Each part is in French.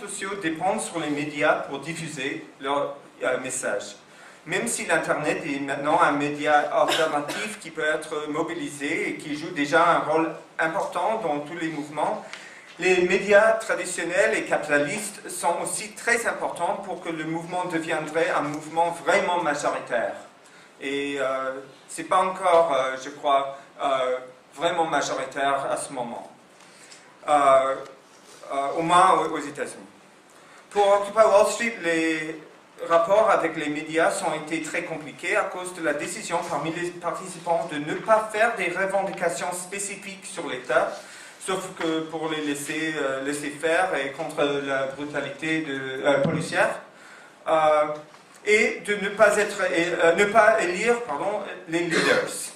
sociaux dépendent sur les médias pour diffuser leur message. Même si l'Internet est maintenant un média alternatif qui peut être mobilisé et qui joue déjà un rôle important dans tous les mouvements, les médias traditionnels et capitalistes sont aussi très importants pour que le mouvement deviendrait un mouvement vraiment majoritaire. Et ce n'est pas encore, je crois, vraiment majoritaire à ce moment. Au moins aux États-Unis. Pour Occupy Wall Street, les rapports avec les médias ont été très compliqués à cause de la décision parmi les participants de ne pas faire des revendications spécifiques sur l'État, sauf que pour les laisser faire et contre la brutalité policière, et de ne pas élire les leaders.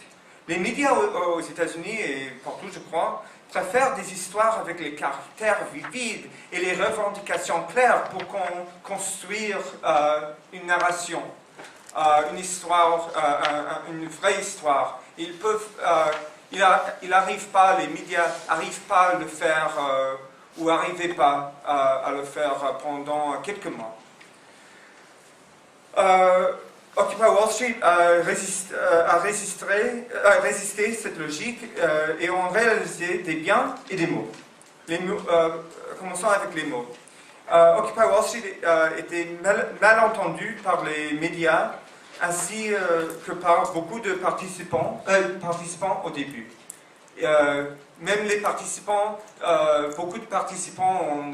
Les médias aux États-Unis et partout, je crois, préfèrent des histoires avec les caractères vivides et les revendications claires pour construire une narration, une histoire, une vraie histoire. Les médias n'arrivent pas à le faire ou n'arrivaient pas à le faire pendant quelques mois. Occupy Wall Street a résisté cette logique et ont réalisé des biens et des maux. Commençons avec les mots. Occupy Wall Street était mal entendu par les médias ainsi que par beaucoup de participants au début. Même les participants, beaucoup de participants ont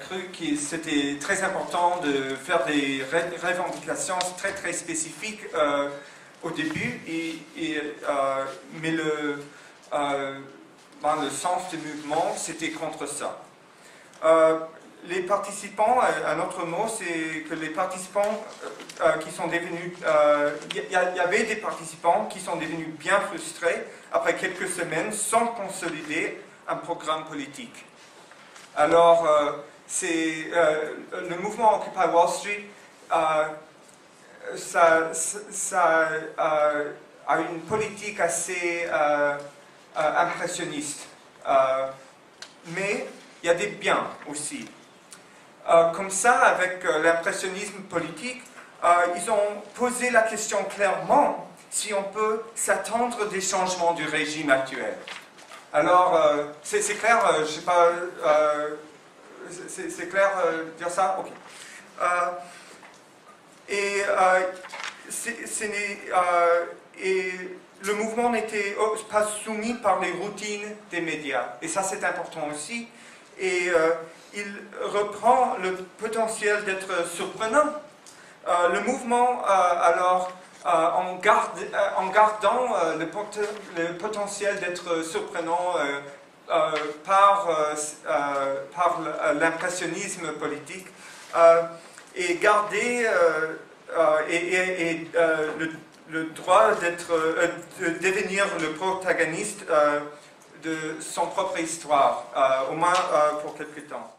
cru que c'était très important de faire des revendications très spécifiques au début, mais le sens du mouvement, c'était contre ça. Les participants, un autre mot, c'est que les participants qui sont devenus... Il y avait des participants qui sont devenus bien frustrés après quelques semaines sans consolider un programme politique. Alors, le mouvement Occupy Wall Street, ça a une politique assez impressionniste. Mais il y a des biens aussi. Comme ça, avec l'impressionnisme politique, ils ont posé la question clairement si on peut s'attendre des changements du régime actuel. Alors, c'est clair, je ne sais pas, c'est clair dire ça? Ok. Et le mouvement n'était pas soumis par les routines des médias. Et ça, c'est important aussi. Et il reprend le potentiel d'être surprenant. Le mouvement, alors, en gardant le potentiel d'être surprenant par l'impressionnisme politique, et garder le droit de devenir le protagoniste de son propre histoire, au moins pour quelque temps.